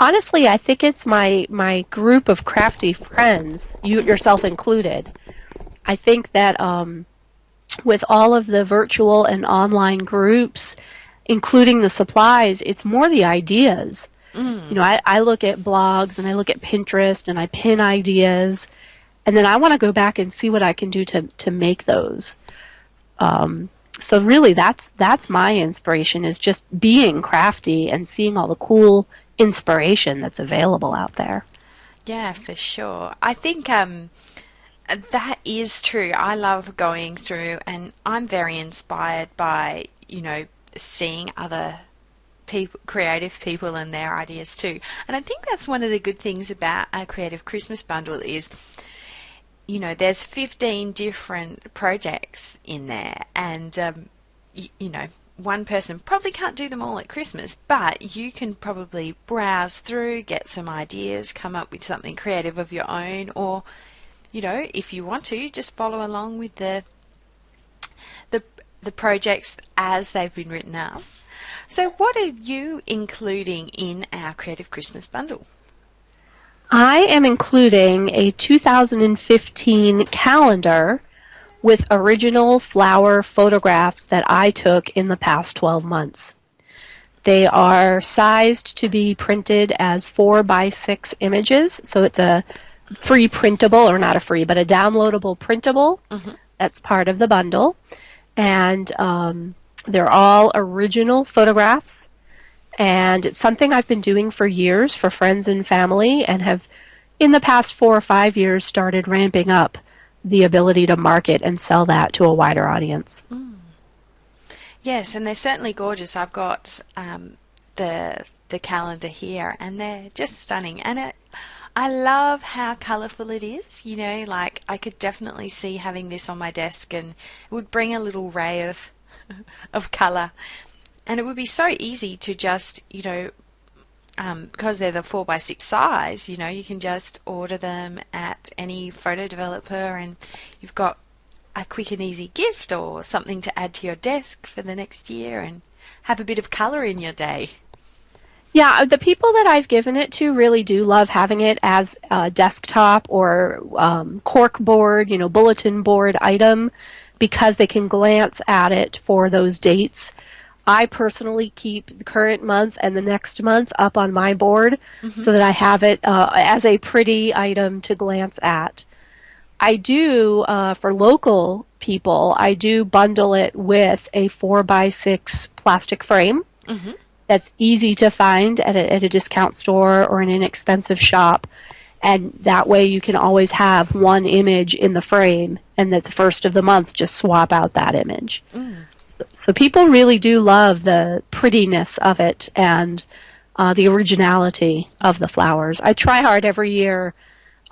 Honestly, I think it's my group of crafty friends, you yourself included. I think that with all of the virtual and online groups, including the supplies, it's more the ideas. You know, I look at blogs and I look at Pinterest and I pin ideas, and then I want to go back and see what I can do to make those. So really, that's my inspiration, is just being crafty and seeing all the cool inspiration that's available out there. Yeah, for sure. I think that is true. I love going through, and I'm very inspired by, you know, seeing other people, creative people and their ideas too. And I think that's one of the good things about a creative Christmas bundle is, you know, there's 15 different projects in there, and you know, one person probably can't do them all at Christmas, but you can probably browse through, get some ideas, come up with something creative of your own, or, you know, if you want to, just follow along with the projects as they've been written up. So what are you including in our Creative Christmas bundle? I am including a 2015 calendar with original flower photographs that I took in the past 12 months. They are sized to be printed as 4x6 images, so it's a free printable, or not a free, but a downloadable printable. That's part of the bundle. And they're all original photographs. And it's something I've been doing for years for friends and family, and have, in the past 4 or 5 years, started ramping up the ability to market and sell that to a wider audience. Yes, and they're certainly gorgeous. I've got the calendar here, and they're just stunning. And I love how colourful it is. You know, like, I could definitely see having this on my desk, and it would bring a little ray of colour. And it would be so easy to just, you know, because they're the 4x6 size, you know, you can just order them at any photo developer, and you've got a quick and easy gift or something to add to your desk for the next year and have a bit of colour in your day. Yeah, the people that I've given it to really do love having it as a desktop or cork board, you know, bulletin board item, because they can glance at it for those dates. I personally keep the current month and the next month up on my board so that I have it as a pretty item to glance at. I do, for local people, I do bundle it with a 4x6 plastic frame that's easy to find at a discount store or an inexpensive shop. And that way you can always have one image in the frame, and at the first of the month just swap out that image. So people really do love the prettiness of it and the originality of the flowers. I try hard every year.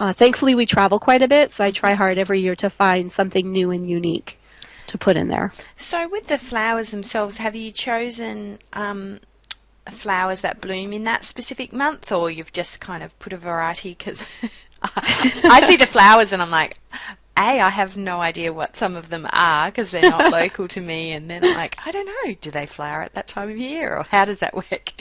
Thankfully, we travel quite a bit, so I try hard every year to find something new and unique to put in there. So with the flowers themselves, have you chosen flowers that bloom in that specific month, or you've just kind of put a variety? Because I see the flowers and I'm like, I have no idea what some of them are because they're not local to me, and then I'm like, I don't know, do they flower at that time of year, or how does that work?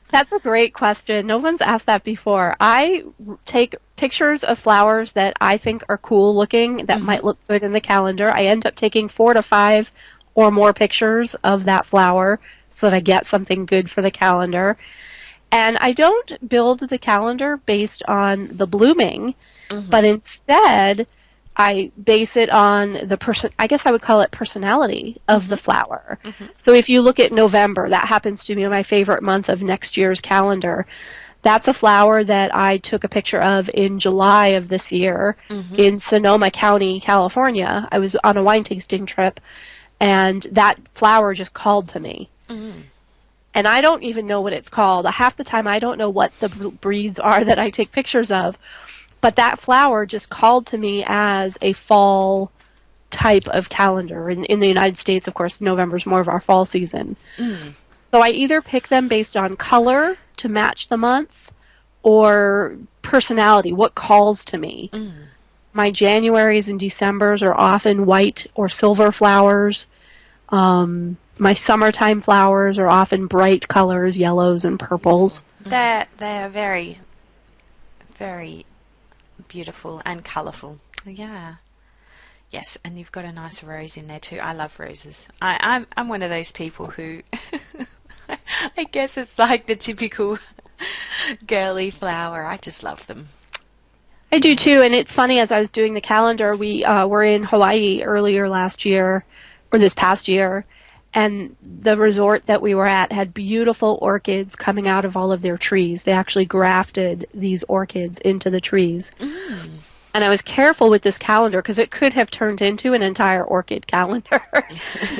That's a great question. No one's asked that before. I take pictures of flowers that I think are cool looking, that might look good in the calendar. I end up taking 4 to 5 or more pictures of that flower so that I get something good for the calendar. And I don't build the calendar based on the blooming, but instead I base it on the I guess I would call it personality of the flower. So if you look at November, that happens to be my favorite month of next year's calendar. That's a flower that I took a picture of in July of this year in Sonoma County, California. I was on a wine tasting trip, and that flower just called to me. And I don't even know what it's called. Half the time I don't know what the breeds are that I take pictures of. But that flower just called to me as a fall type of calendar. In the United States, of course, November's more of our fall season. So I either pick them based on color to match the month, or personality, what calls to me. My Januaries and Decembers are often white or silver flowers. My summertime flowers are often bright colors, yellows and purples. They're very, very beautiful and colourful. Yeah. Yes, and you've got a nice rose in there too. I love roses. I'm one of those people who, I guess it's like the typical girly flower. I just love them. I do too, and it's funny, as I was doing the calendar, we were in Hawaii earlier last year, or this past year, and the resort that we were at had beautiful orchids coming out of all of their trees. They actually grafted these orchids into the trees. Mm. And I was careful with this calendar because it could have turned into an entire orchid calendar.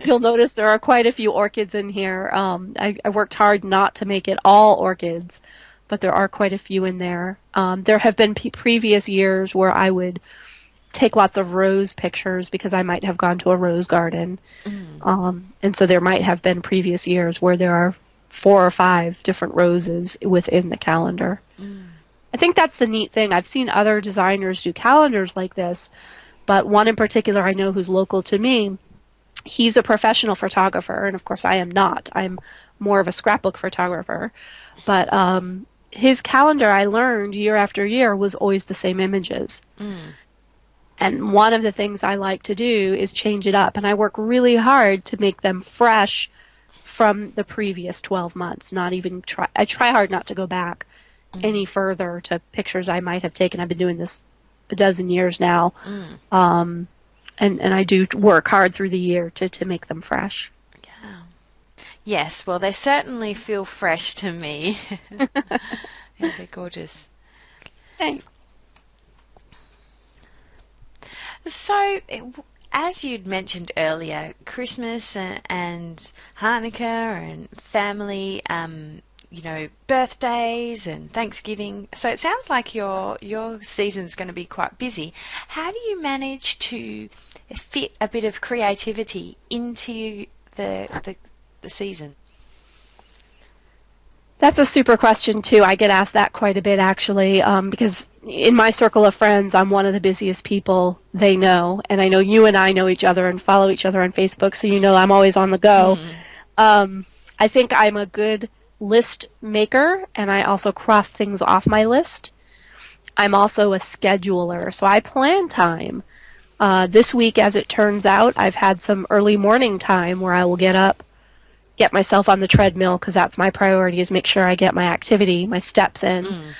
You'll notice there are quite a few orchids in here. I worked hard not to make it all orchids, but there are quite a few in there. There have been previous years where I would take lots of rose pictures because I might have gone to a rose garden. Mm. And so there might have been previous years where there are 4 or 5 different roses within the calendar. Mm. I think that's the neat thing. I've seen other designers do calendars like this, but one in particular I know who's local to me, he's a professional photographer, and of course I am not. I'm more of a scrapbook photographer. But his calendar, I learned year after year, was always the same images. Mm. And one of the things I like to do is change it up, and I work really hard to make them fresh from the previous 12 months. I try hard not to go back any further to pictures I might have taken. I've been doing this a dozen years now. Mm. And I do work hard through the year to make them fresh. Yeah. Yes, well, they certainly feel fresh to me. Yeah, they're gorgeous. Thanks. So, as you'd mentioned earlier, Christmas and Hanukkah and family, birthdays and Thanksgiving. So it sounds like your season's going to be quite busy. How do you manage to fit a bit of creativity into the season? That's a super question too. I get asked that quite a bit actually, because in my circle of friends, I'm one of the busiest people they know, and I know you and I know each other and follow each other on Facebook, so you know I'm always on the go. Mm. I think I'm a good list maker, and I also cross things off my list. I'm also a scheduler, so I plan time. This week, as it turns out, I've had some early morning time where I will get up, get myself on the treadmill, because that's my priority, is make sure I get my activity, my steps in. Mm.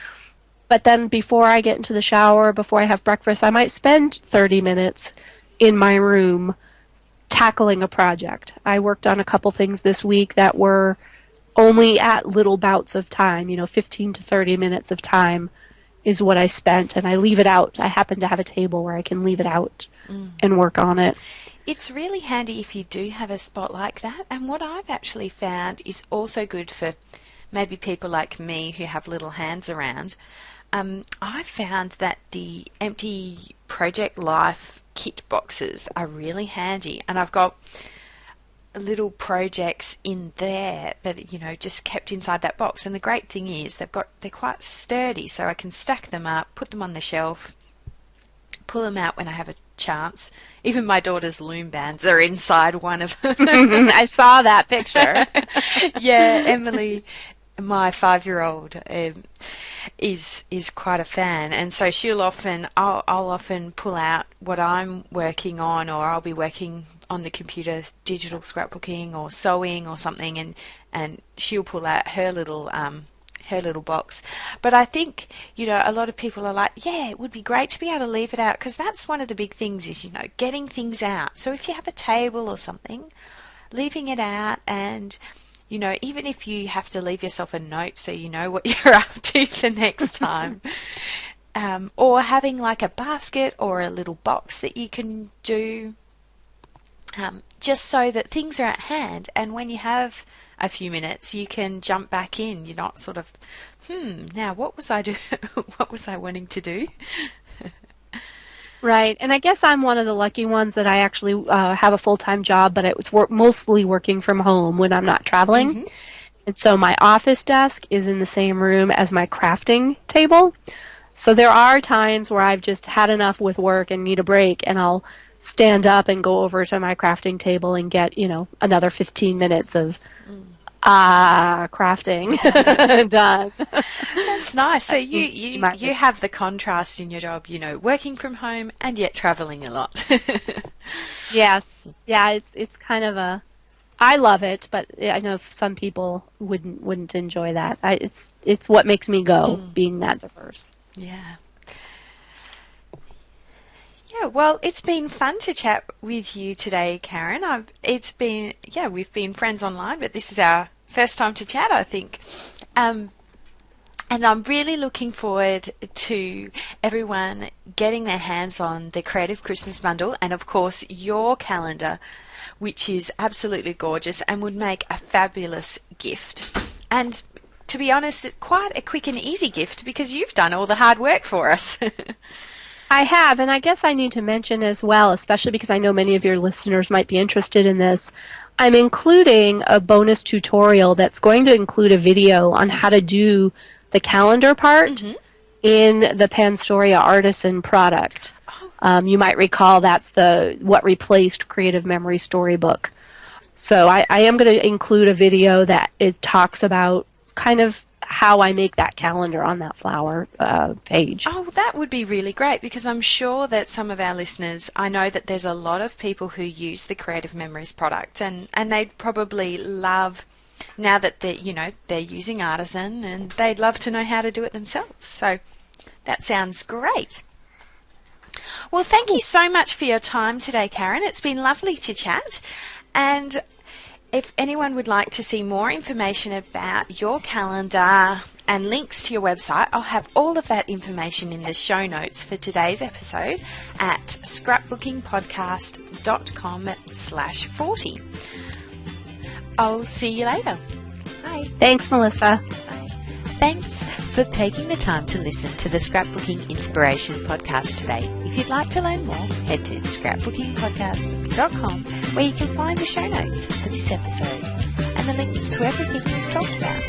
But then before I get into the shower, before I have breakfast, I might spend 30 minutes in my room tackling a project. I worked on a couple things this week that were only at little bouts of time, 15 to 30 minutes of time is what I spent, and I leave it out. I happen to have a table where I can leave it out and work on it. It's really handy if you do have a spot like that, and what I've actually found is also good for maybe people like me who have little hands around. I found that the empty Project Life kit boxes are really handy, and I've got little projects in there that just kept inside that box. And the great thing is they're quite sturdy, so I can stack them up, put them on the shelf, pull them out when I have a chance. Even my daughter's loom bands are inside one of them. I saw that picture. Yeah, Emily, my 5-year-old, is quite a fan, and so I'll often pull out what I'm working on, or I'll be working on the computer, digital scrapbooking or sewing or something, and she'll pull out her little box. But I think a lot of people are like, yeah, it would be great to be able to leave it out, because that's one of the big things is getting things out. So if you have a table or something, leaving it out, and even if you have to leave yourself a note so you know what you're up to the next time, or having like a basket or a little box that you can do, just so that things are at hand, and when you have a few minutes you can jump back in. You're not sort of, now what was I wanting to do? Right, and I guess I'm one of the lucky ones that I actually have a full-time job, but it was mostly working from home when I'm not traveling. Mm-hmm. And so my office desk is in the same room as my crafting table. So there are times where I've just had enough with work and need a break, and I'll stand up and go over to my crafting table and get, another 15 minutes of crafting done. That's nice. So you have the contrast in your job, working from home and yet traveling a lot. Yes. Yeah, it's kind of I love it, but I know some people wouldn't enjoy that. It's what makes me go, being that diverse. Yeah. Yeah, well, it's been fun to chat with you today, Karen. We've been friends online, but this is our first time to chat, I think. And I'm really looking forward to everyone getting their hands on the Creative Christmas Bundle and, of course, your calendar, which is absolutely gorgeous and would make a fabulous gift. And to be honest, it's quite a quick and easy gift because you've done all the hard work for us. I have, and I guess I need to mention as well, especially because I know many of your listeners might be interested in this, I'm including a bonus tutorial that's going to include a video on how to do the calendar part in the Panstoria Artisan product. You might recall that's what replaced Creative Memory Storybook. So I am going to include a video that talks about kind of how I make that calendar on that flower page. Oh, that would be really great because I'm sure that some of our listeners, I know that there's a lot of people who use the Creative Memories product and they'd probably love, now that they're using Artisan, and they'd love to know how to do it themselves. So that sounds great. Well, thank you so much for your time today, Karen. It's been lovely to chat. And if anyone would like to see more information about your calendar and links to your website, I'll have all of that information in the show notes for today's episode at scrapbookingpodcast.com/40. I'll see you later. Bye. Thanks, Melissa. Bye. Thanks for taking the time to listen to the Scrapbooking Inspiration Podcast today. If you'd like to learn more, head to scrapbookingpodcast.com where you can find the show notes for this episode and the links to everything we've talked about.